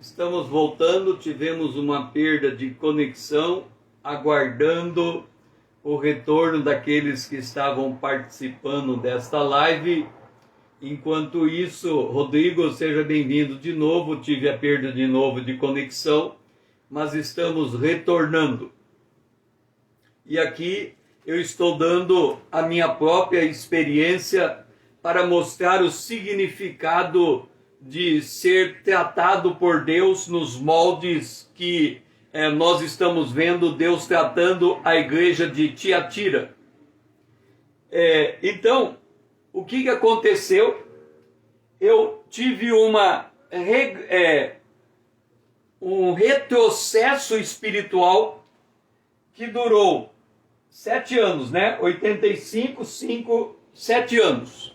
Estamos voltando, tivemos uma perda de conexão, aguardando o retorno daqueles que estavam participando desta live. Enquanto isso, Rodrigo, seja bem-vindo de novo. Tive a perda de novo de conexão, mas estamos retornando. E aqui eu estou dando a minha própria experiência para mostrar o significado de ser tratado por Deus nos moldes que nós estamos vendo Deus tratando a igreja de Tiatira. Então, o que aconteceu? Eu tive um retrocesso espiritual que durou 7 anos, né? 85, 5, 7 anos.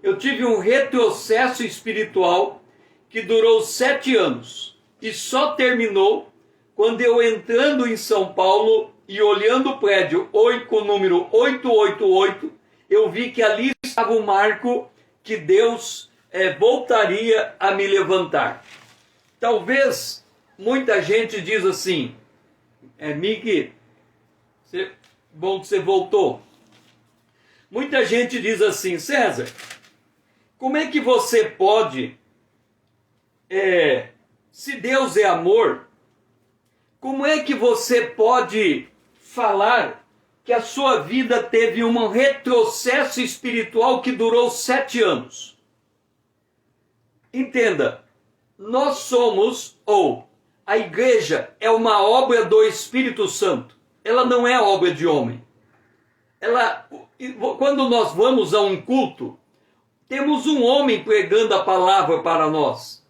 Eu tive um retrocesso espiritual que durou 7 anos e só terminou quando eu, entrando em São Paulo e olhando o prédio com o número 888, eu vi que ali estava o marco que Deus voltaria a me levantar. Talvez muita gente diz assim, Miki, bom que você voltou. Muita gente diz assim, César, como é que você pode, se Deus é amor, como é que você pode falar que a sua vida teve um retrocesso espiritual que durou 7 anos? Entenda, nós somos, a igreja é uma obra do Espírito Santo. Ela não é obra de homem. Quando nós vamos a um culto, temos um homem pregando a palavra para nós.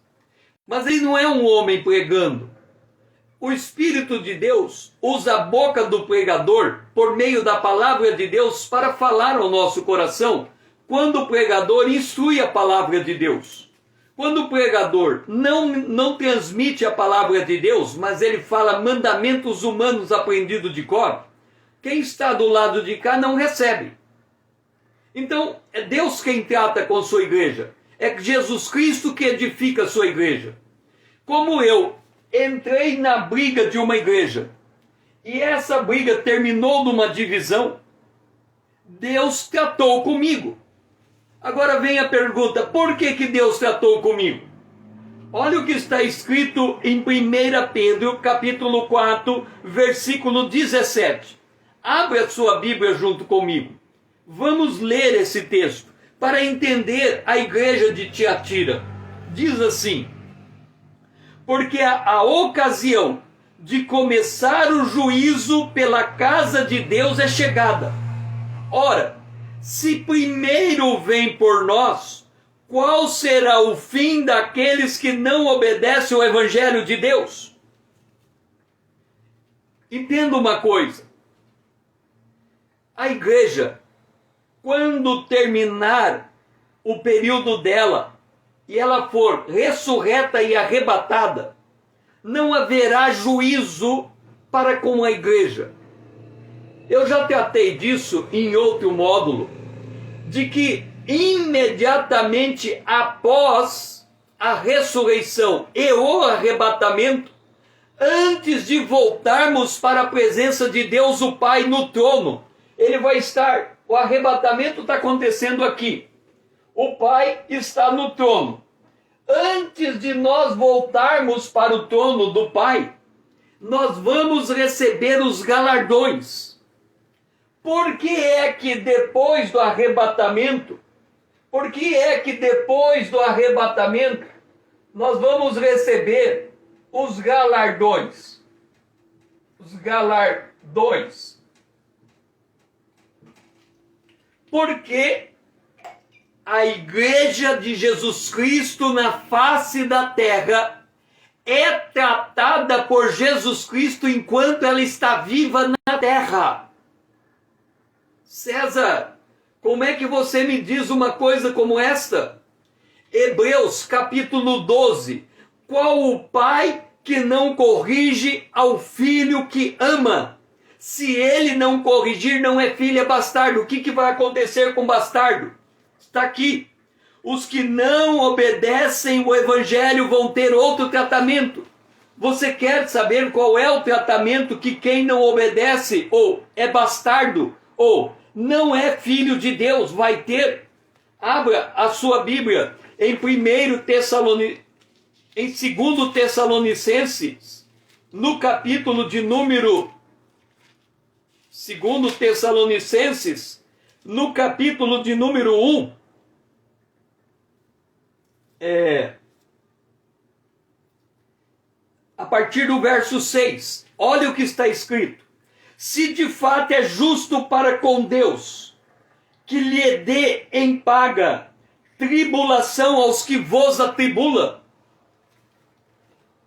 Mas ele não é um homem pregando. O Espírito de Deus usa a boca do pregador por meio da palavra de Deus para falar ao nosso coração, quando o pregador instrui a palavra de Deus. Quando o pregador não transmite a palavra de Deus, mas ele fala mandamentos humanos aprendidos de cor, quem está do lado de cá não recebe. Então, é Deus quem trata com sua igreja. É Jesus Cristo que edifica a sua igreja. Como eu entrei na briga de uma igreja, e essa briga terminou numa divisão, Deus tratou comigo. Agora vem a pergunta, por que Deus tratou comigo? Olha o que está escrito em 1 Pedro, capítulo 4, versículo 17. Abre a sua Bíblia junto comigo. Vamos ler esse texto para entender a igreja de Tiatira. Diz assim, porque a ocasião de começar o juízo pela casa de Deus é chegada. Ora, se primeiro vem por nós, qual será o fim daqueles que não obedecem ao Evangelho de Deus? Entenda uma coisa. A igreja, quando terminar o período dela e ela for ressurreta e arrebatada, não haverá juízo para com a igreja. Eu já tratei disso em outro módulo, de que imediatamente após a ressurreição e o arrebatamento, antes de voltarmos para a presença de Deus o Pai no trono, ele vai estar, o arrebatamento está acontecendo aqui. O Pai está no trono. Antes de nós voltarmos para o trono do Pai, nós vamos receber os galardões. Por que é que depois do arrebatamento, nós vamos receber os galardões? Os galardões. Porque a igreja de Jesus Cristo na face da terra é tratada por Jesus Cristo enquanto ela está viva na terra. César, como é que você me diz uma coisa como esta? Hebreus capítulo 12. Qual o pai que não corrige ao filho que ama? Se ele não corrigir, não é filho, é bastardo. O que vai acontecer com o bastardo? Está aqui. Os que não obedecem o evangelho vão ter outro tratamento. Você quer saber qual é o tratamento que quem não obedece, ou é bastardo, ou não é filho de Deus, vai ter? Abra a sua Bíblia em 2 Tessalonicenses, no capítulo de número 2 Tessalonicenses, no capítulo de número 1. A partir do verso 6, olha o que está escrito. Se de fato é justo para com Deus, que lhe dê em paga tribulação aos que vos atribulam.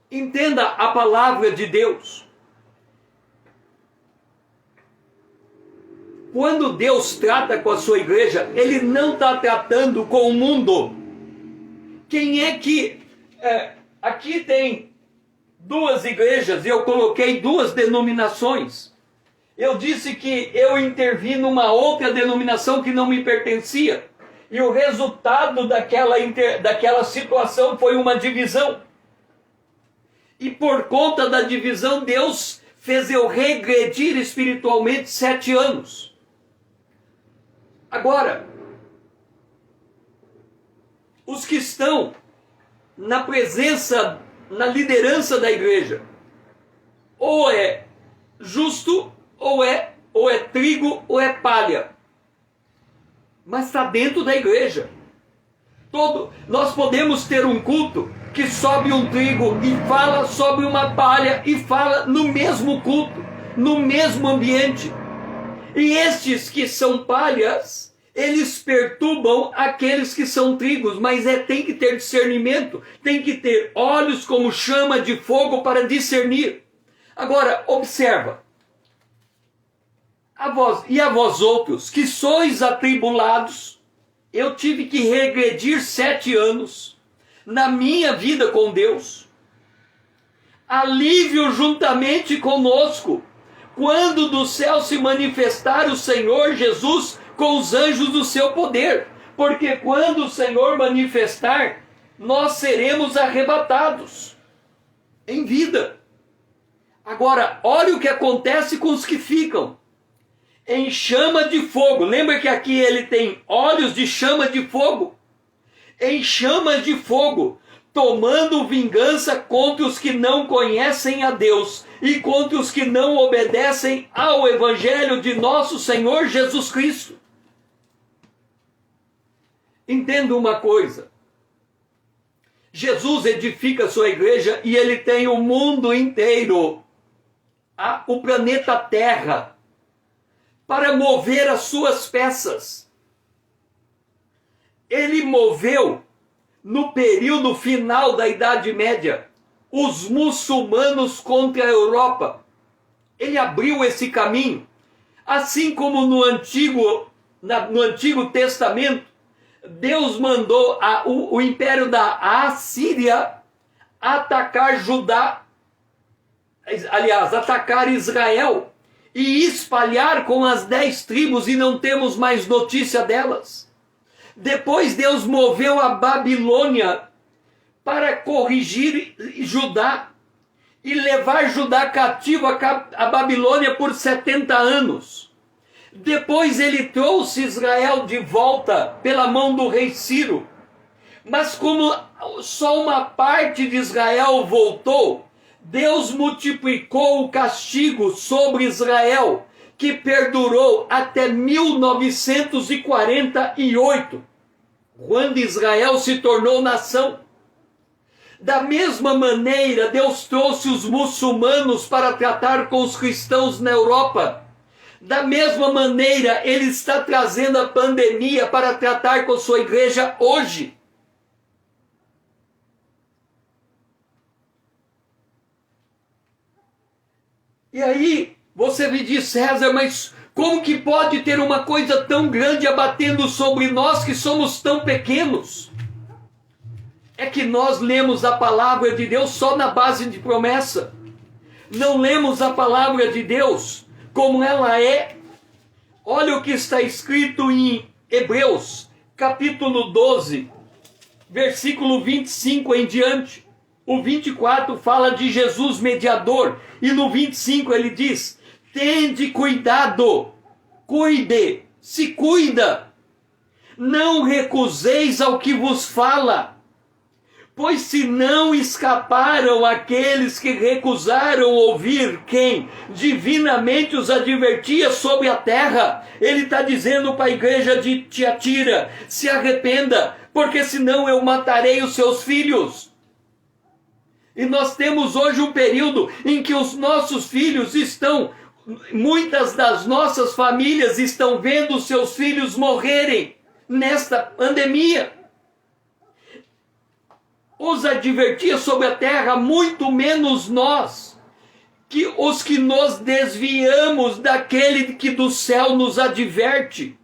Entenda a palavra de Deus. Quando Deus trata com a sua igreja, Ele não está tratando com o mundo. Quem é que... aqui tem 2 igrejas, e eu coloquei 2 denominações. Eu disse que eu intervi numa outra denominação que não me pertencia. E o resultado daquela situação foi uma divisão. E por conta da divisão, Deus fez eu regredir espiritualmente 7 anos. Agora, os que estão na presença, na liderança da igreja, ou é justo, ou é trigo, ou é palha. Mas está dentro da igreja. Nós podemos ter um culto que sobe um trigo e fala sobre uma palha e fala no mesmo culto, no mesmo ambiente. E estes que são palhas, eles perturbam aqueles que são trigos, mas tem que ter discernimento, tem que ter olhos como chama de fogo para discernir. Agora, observa. A vós outros, que sois atribulados, eu tive que regredir 7 anos na minha vida com Deus. Alívio juntamente conosco, quando do céu se manifestar o Senhor Jesus com os anjos do seu poder. Porque quando o Senhor manifestar, nós seremos arrebatados em vida. Agora, olha o que acontece com os que ficam em chama de fogo. Lembra que aqui ele tem olhos de chama de fogo? Em chama de fogo, tomando vingança contra os que não conhecem a Deus e contra os que não obedecem ao Evangelho de nosso Senhor Jesus Cristo. Entenda uma coisa. Jesus edifica a sua igreja e ele tem o mundo inteiro, o planeta Terra, para mover as suas peças. Ele moveu, no período final da Idade Média, os muçulmanos contra a Europa. Ele abriu esse caminho. Assim como no Antigo Testamento, Deus mandou o império da Assíria atacar atacar Israel e espalhar com as 10 tribos, e não temos mais notícia delas. Depois Deus moveu a Babilônia para corrigir Judá e levar Judá cativo a Babilônia por 70 anos. Depois ele trouxe Israel de volta pela mão do rei Ciro. Mas como só uma parte de Israel voltou, Deus multiplicou o castigo sobre Israel, que perdurou até 1948, quando Israel se tornou nação. Da mesma maneira, Deus trouxe os muçulmanos para tratar com os cristãos na Europa. Da mesma maneira, Ele está trazendo a pandemia para tratar com sua igreja hoje. E aí, você me diz, César, mas como que pode ter uma coisa tão grande abatendo sobre nós que somos tão pequenos? É que nós lemos a palavra de Deus só na base de promessa. Não lemos a palavra de Deus como ela é. Olha o que está escrito em Hebreus, capítulo 12, versículo 25 em diante. O 24 fala de Jesus mediador, e no 25 ele diz: tende cuidado, cuide, se cuida, não recuseis ao que vos fala, pois se não escaparam aqueles que recusaram ouvir quem divinamente os advertia sobre a terra. Ele está dizendo para a igreja de Tiatira: se arrependa, porque senão eu matarei os seus filhos. E nós temos hoje um período em que os nossos filhos muitas das nossas famílias estão vendo os seus filhos morrerem nesta pandemia. Os advertia sobre a terra, muito menos nós, que os que nos desviamos daquele que do céu nos adverte,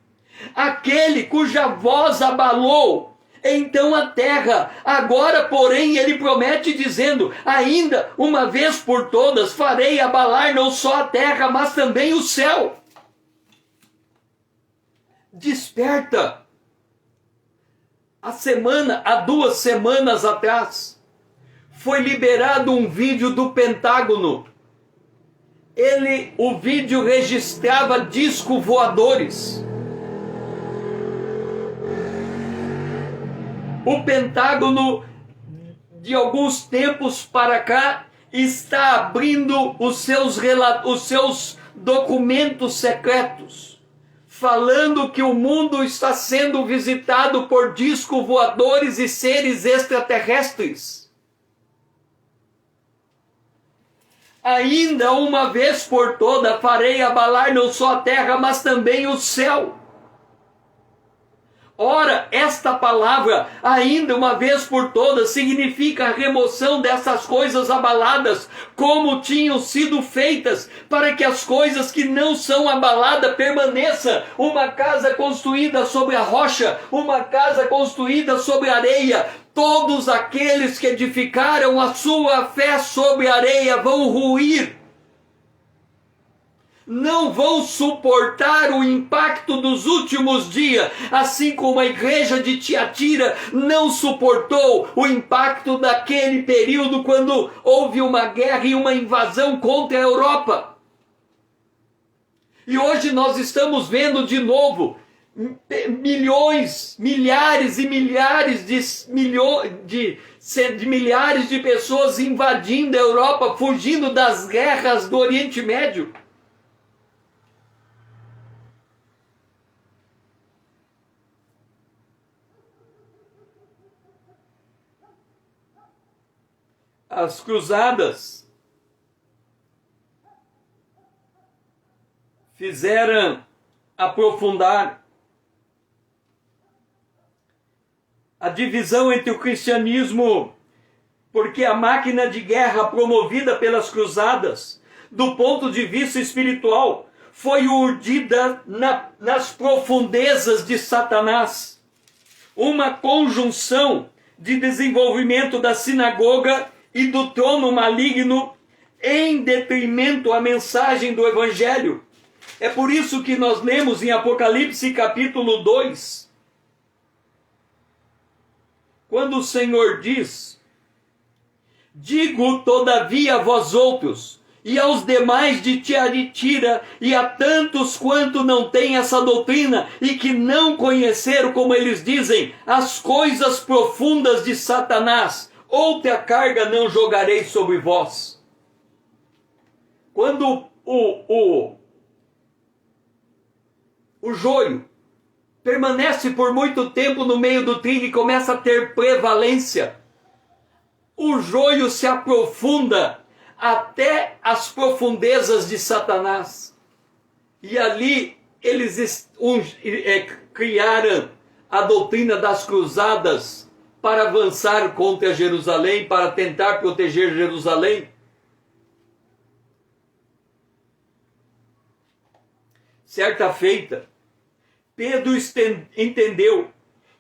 aquele cuja voz abalou então a terra. Agora, porém, ele promete dizendo: ainda uma vez por todas farei abalar não só a terra, mas também o céu. Desperta. Há 2 semanas atrás, foi liberado um vídeo do Pentágono. O vídeo registrava discos voadores. O Pentágono, de alguns tempos para cá, está abrindo os seus documentos secretos, falando que o mundo está sendo visitado por discos voadores e seres extraterrestres. Ainda uma vez por toda farei abalar não só a terra, mas também o céu. Ora, esta palavra, ainda uma vez por todas, significa a remoção dessas coisas abaladas, como tinham sido feitas, para que as coisas que não são abaladas permaneçam. Uma casa construída sobre a rocha, uma casa construída sobre a areia. Todos aqueles que edificaram a sua fé sobre a areia vão ruir. Não vão suportar o impacto dos últimos dias, assim como a igreja de Tiatira não suportou o impacto daquele período quando houve uma guerra e uma invasão contra a Europa. E hoje nós estamos vendo de novo milhões, milhares e milhares de milhares de pessoas invadindo a Europa, fugindo das guerras do Oriente Médio. As cruzadas fizeram aprofundar a divisão entre o cristianismo, porque a máquina de guerra promovida pelas cruzadas, do ponto de vista espiritual, foi urdida nas profundezas de Satanás. Uma conjunção de desenvolvimento da sinagoga e do trono maligno em detrimento à mensagem do Evangelho. É por isso que nós lemos em Apocalipse capítulo 2, quando o Senhor diz: digo todavia a vós outros, e aos demais de Tiatira, e a tantos quanto não têm essa doutrina, e que não conheceram, como eles dizem, as coisas profundas de Satanás, outra carga não jogarei sobre vós. Quando o joio permanece por muito tempo no meio do trigo e começa a ter prevalência, o joio se aprofunda até as profundezas de Satanás. E ali eles criaram a doutrina das cruzadas para avançar contra Jerusalém, para tentar proteger Jerusalém. Certa feita, Pedro entendeu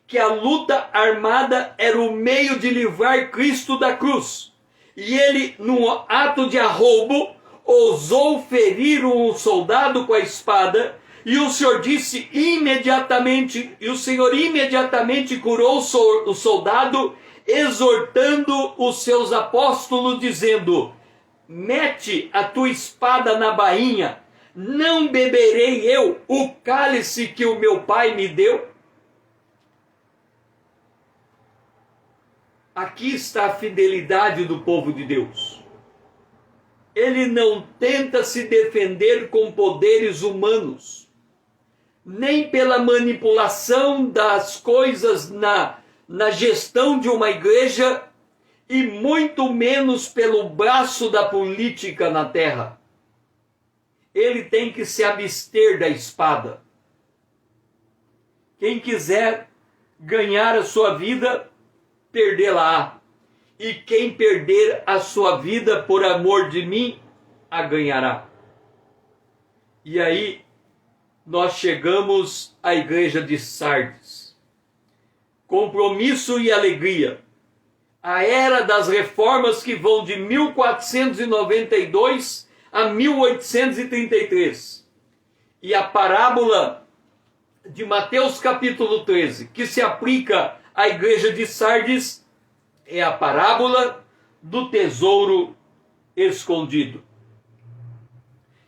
que a luta armada era o meio de livrar Cristo da cruz. E ele, num ato de arroubo, ousou ferir um soldado com a espada, E o Senhor disse imediatamente, e o Senhor imediatamente curou o soldado, exortando os seus apóstolos, dizendo: mete a tua espada na bainha, não beberei eu o cálice que o meu pai me deu? Aqui está a fidelidade do povo de Deus. Ele não tenta se defender com poderes humanos, nem pela manipulação das coisas na gestão de uma igreja, e muito menos pelo braço da política na terra. Ele tem que se abster da espada. Quem quiser ganhar a sua vida, perdê-la-á. E quem perder a sua vida por amor de mim, a ganhará. E aí nós chegamos à igreja de Sardes. Compromisso e alegria. A era das reformas que vão de 1492 a 1833. E a parábola de Mateus capítulo 13, que se aplica à igreja de Sardes, é a parábola do tesouro escondido.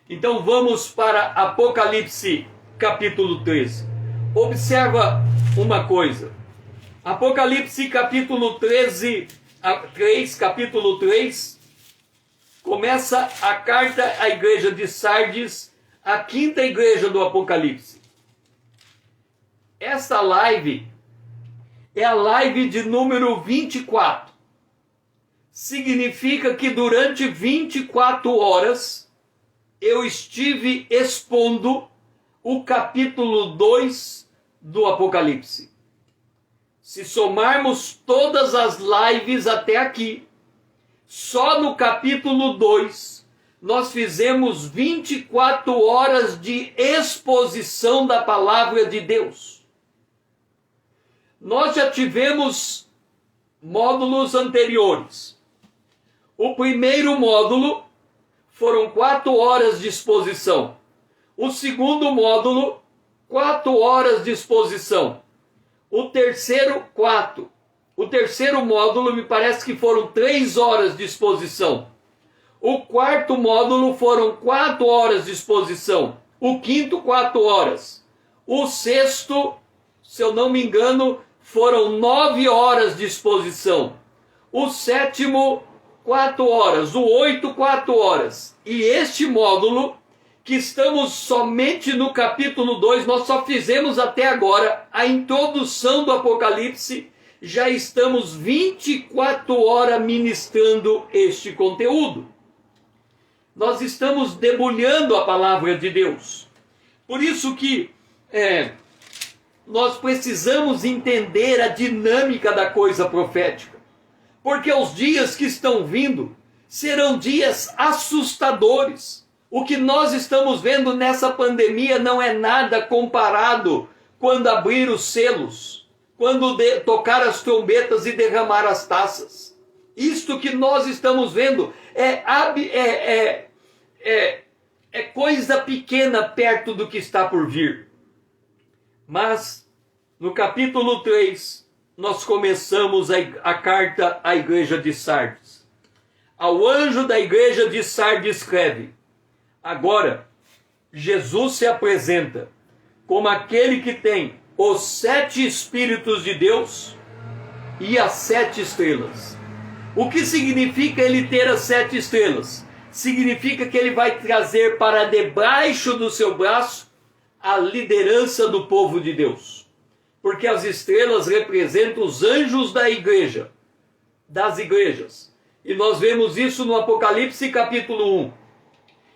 Então vamos para Apocalipse capítulo 13. Observa uma coisa. Apocalipse capítulo 13, capítulo 3, começa a carta à igreja de Sardes, a quinta igreja do Apocalipse. Esta live é a live de número 24. Significa que durante 24 horas eu estive expondo o capítulo 2 do Apocalipse. Se somarmos todas as lives até aqui, só no capítulo 2 nós fizemos 24 horas de exposição da palavra de Deus. Nós já tivemos módulos anteriores. O primeiro módulo foram 4 horas de exposição. O segundo módulo, 4 horas de exposição. O terceiro, 4. O terceiro módulo me parece que foram 3 horas de exposição. O quarto módulo foram 4 horas de exposição. O quinto, 4 horas. O sexto, se eu não me engano, foram 9 horas de exposição. O sétimo, 4 horas. O 8, 4 horas. E este módulo, que estamos somente no capítulo 2, nós só fizemos até agora a introdução do Apocalipse, já estamos 24 horas ministrando este conteúdo. Nós estamos debulhando a palavra de Deus. Por isso que nós precisamos entender a dinâmica da coisa profética. Porque os dias que estão vindo serão dias assustadores. O que nós estamos vendo nessa pandemia não é nada comparado quando abrir os selos, quando tocar as trombetas e derramar as taças. Isto que nós estamos vendo é coisa pequena perto do que está por vir. Mas, no capítulo 3, nós começamos a carta à igreja de Sardes. Ao anjo da igreja de Sardes escreve: agora, Jesus se apresenta como aquele que tem os 7 Espíritos de Deus e as 7 estrelas. O que significa ele ter as 7 estrelas? Significa que ele vai trazer para debaixo do seu braço a liderança do povo de Deus. Porque as estrelas representam os anjos da igreja, das igrejas. E nós vemos isso no Apocalipse capítulo 1.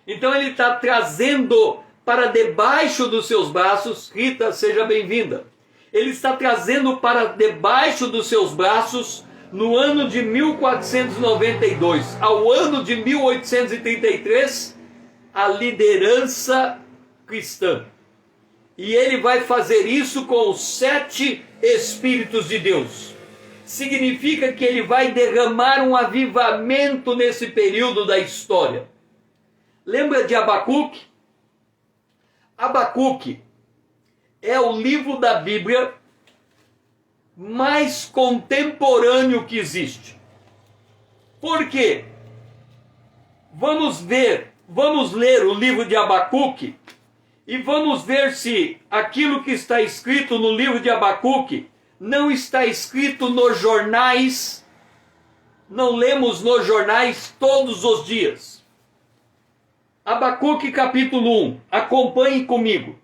Então ele está trazendo para debaixo dos seus braços, Rita, seja bem-vinda. Ele está trazendo para debaixo dos seus braços, no ano de 1492 ao ano de 1833, a liderança cristã. E ele vai fazer isso com os 7 Espíritos de Deus. Significa que ele vai derramar um avivamento nesse período da história. Lembra de Abacuque? Abacuque é o livro da Bíblia mais contemporâneo que existe. Por quê? Vamos ler o livro de Abacuque e vamos ver se aquilo que está escrito no livro de Abacuque não está escrito nos jornais. Não lemos nos jornais todos os dias. Abacuque capítulo 1, acompanhe comigo.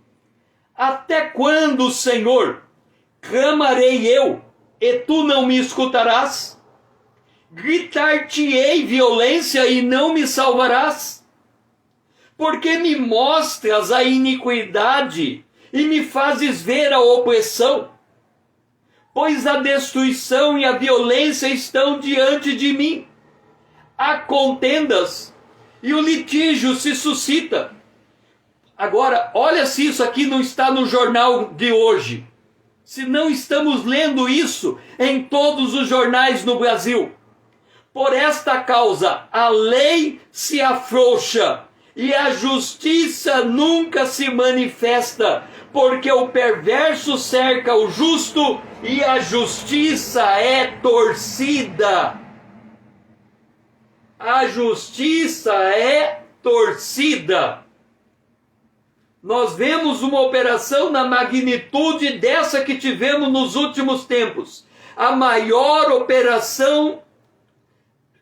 Até quando, Senhor, clamarei eu, e tu não me escutarás? Gritar-te-ei violência e não me salvarás? Porque me mostras a iniquidade e me fazes ver a opressão? Pois a destruição e a violência estão diante de mim. Há contendas e o litígio se suscita. Agora, olha se isso aqui não está no jornal de hoje. Se não estamos lendo isso em todos os jornais no Brasil. Por esta causa, a lei se afrouxa e a justiça nunca se manifesta, porque o perverso cerca o justo e a justiça é torcida. A justiça é torcida. Nós vemos uma operação na magnitude dessa que tivemos nos últimos tempos. A maior operação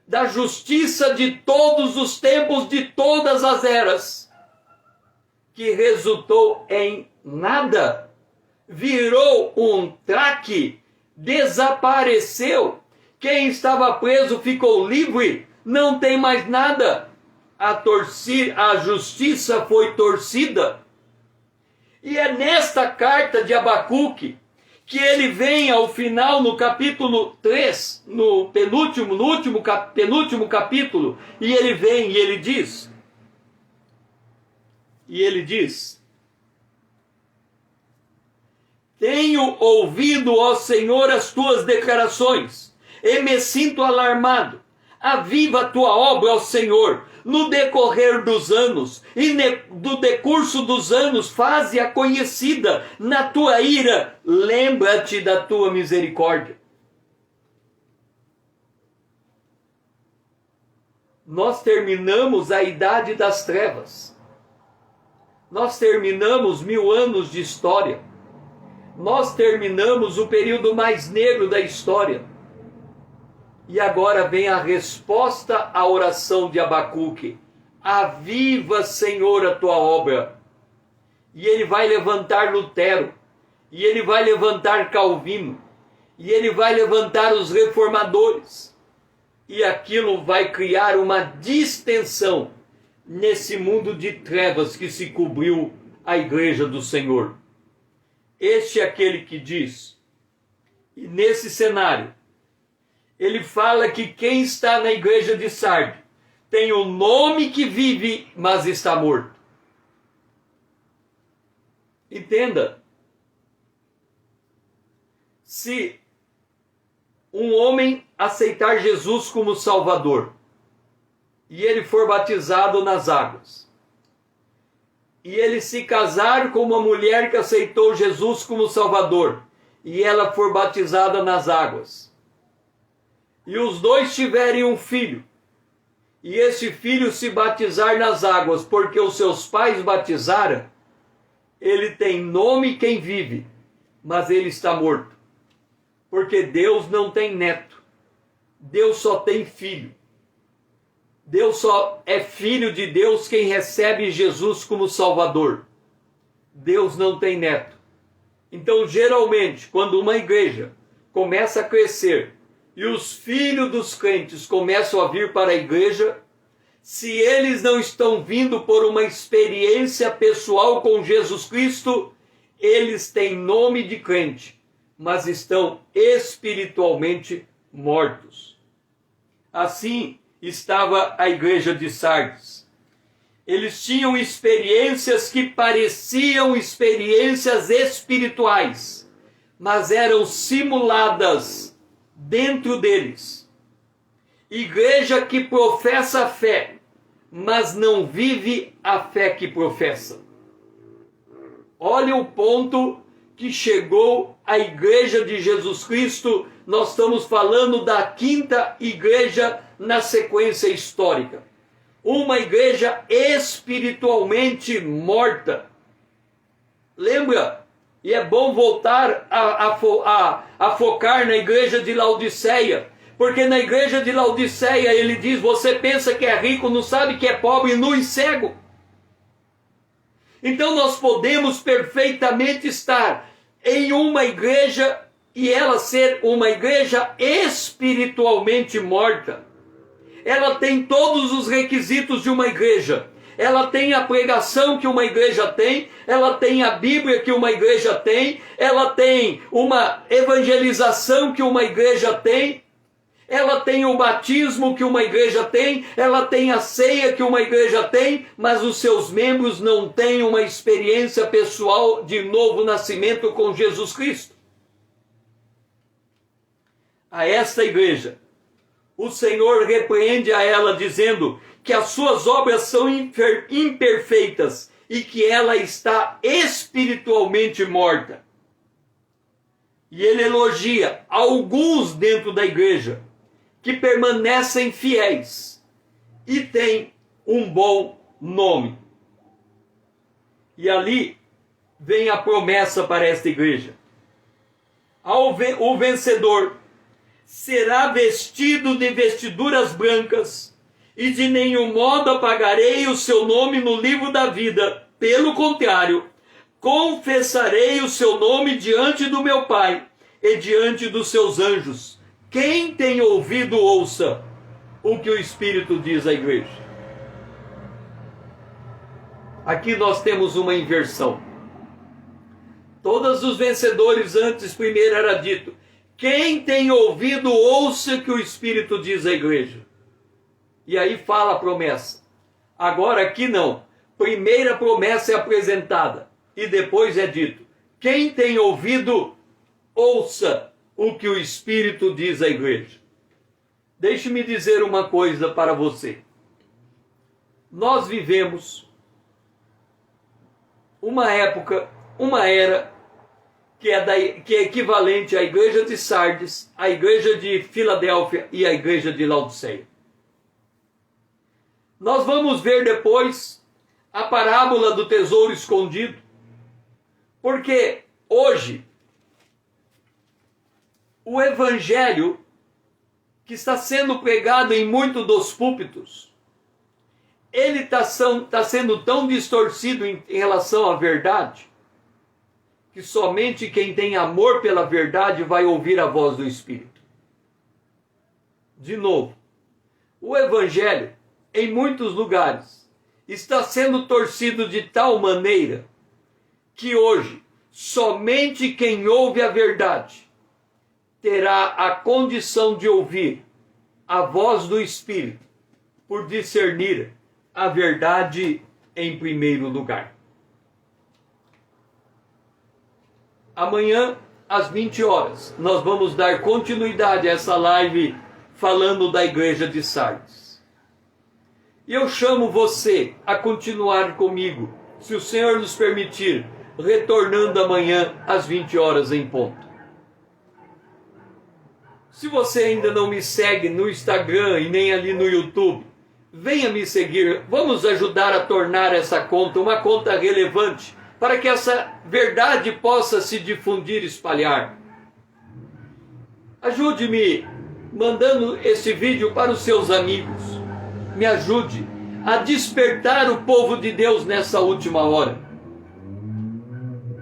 da justiça de todos os tempos, de todas as eras, que resultou em nada. Virou um traque, desapareceu. Quem estava preso ficou livre, não tem mais nada. A justiça foi torcida. E é nesta carta de Abacuque que ele vem ao final, no capítulo 3, no penúltimo capítulo, e ele vem e ele diz, tenho ouvido, ó Senhor, as tuas declarações, e me sinto alarmado. Aviva a tua obra, ó Senhor, no decorrer dos anos, e do decurso dos anos, faze-a conhecida. Na tua ira, lembra-te da tua misericórdia. Nós terminamos a idade das trevas. Nós terminamos 1000 anos de história. Nós terminamos o período mais negro da história. E agora vem a resposta à oração de Abacuque. Aviva, Senhor, a tua obra. E ele vai levantar Lutero. E ele vai levantar Calvino. E ele vai levantar os reformadores. E aquilo vai criar uma distensão nesse mundo de trevas que se cobriu a igreja do Senhor. Este é aquele que diz, e nesse cenário, ele fala que quem está na igreja de Sardes tem o nome que vive, mas está morto. Entenda. Se um homem aceitar Jesus como Salvador, e ele for batizado nas águas, e ele se casar com uma mulher que aceitou Jesus como Salvador, e ela for batizada nas águas, e os dois tiverem um filho, e esse filho se batizar nas águas, porque os seus pais batizaram, ele tem nome quem vive, mas ele está morto. Porque Deus não tem neto. Deus só tem filho. Deus só é filho de Deus quem recebe Jesus como Salvador. Deus não tem neto. Então, geralmente, quando uma igreja começa a crescer, e os filhos dos crentes começam a vir para a igreja, se eles não estão vindo por uma experiência pessoal com Jesus Cristo, eles têm nome de crente, mas estão espiritualmente mortos. Assim estava a igreja de Sardes. Eles tinham experiências que pareciam experiências espirituais, mas eram simuladas dentro deles. Igreja que professa a fé, mas não vive a fé que professa. Olha o ponto que chegou a igreja de Jesus Cristo. Nós estamos falando da quinta igreja na sequência histórica. Uma igreja espiritualmente morta. Lembra? E é bom voltar a focar na igreja de Laodiceia. Porque na igreja de Laodiceia ele diz: você pensa que é rico, não sabe que é pobre, nu e cego. Então nós podemos perfeitamente estar em uma igreja e ela ser uma igreja espiritualmente morta. Ela tem todos os requisitos de uma igreja. Ela tem a pregação que uma igreja tem, ela tem a Bíblia que uma igreja tem, ela tem uma evangelização que uma igreja tem, ela tem o batismo que uma igreja tem, ela tem a ceia que uma igreja tem, mas os seus membros não têm uma experiência pessoal de novo nascimento com Jesus Cristo. A esta igreja, o Senhor repreende a ela dizendo que as suas obras são imperfeitas e que ela está espiritualmente morta. E ele elogia alguns dentro da igreja que permanecem fiéis e têm um bom nome. E ali vem a promessa para esta igreja. O vencedor será vestido de vestiduras brancas, e de nenhum modo apagarei o seu nome no livro da vida. Pelo contrário, confessarei o seu nome diante do meu Pai e diante dos seus anjos. Quem tem ouvido, ouça o que o Espírito diz à igreja. Aqui nós temos uma inversão. Todos os vencedores antes, primeiro era dito: quem tem ouvido, ouça o que o Espírito diz à igreja. E aí fala a promessa. Agora aqui não. Primeira promessa é apresentada e depois é dito: quem tem ouvido, ouça o que o Espírito diz à igreja. Deixe-me dizer uma coisa para você. Nós vivemos uma época, uma era que é equivalente à igreja de Sardes, à igreja de Filadélfia e à igreja de Laodiceia. Nós vamos ver depois a parábola do tesouro escondido, porque hoje o evangelho que está sendo pregado em muitos dos púlpitos, ele está sendo tão distorcido em relação à verdade, que somente quem tem amor pela verdade vai ouvir a voz do Espírito. De novo, o evangelho em muitos lugares está sendo torcido de tal maneira que hoje somente quem ouve a verdade terá a condição de ouvir a voz do Espírito por discernir a verdade em primeiro lugar. Amanhã, às 20 horas, nós vamos dar continuidade a essa live falando da igreja de Sardes. E eu chamo você a continuar comigo, se o Senhor nos permitir, retornando amanhã às 20 horas em ponto. Se você ainda não me segue no Instagram e nem ali no YouTube, venha me seguir. Vamos ajudar a tornar essa conta uma conta relevante, para que essa verdade possa se difundir e espalhar. Ajude-me mandando esse vídeo para os seus amigos. Me ajude a despertar o povo de Deus nessa última hora.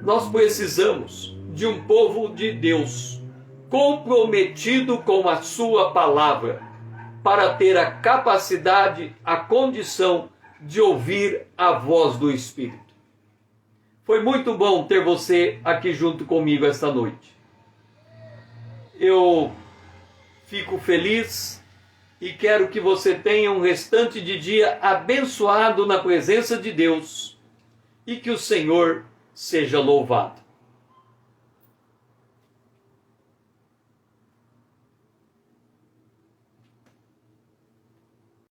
Nós precisamos de um povo de Deus comprometido com a sua palavra, para ter a capacidade, a condição de ouvir a voz do Espírito. Foi muito bom ter você aqui junto comigo esta noite. Eu fico feliz e quero que você tenha um restante de dia abençoado na presença de Deus e que o Senhor seja louvado.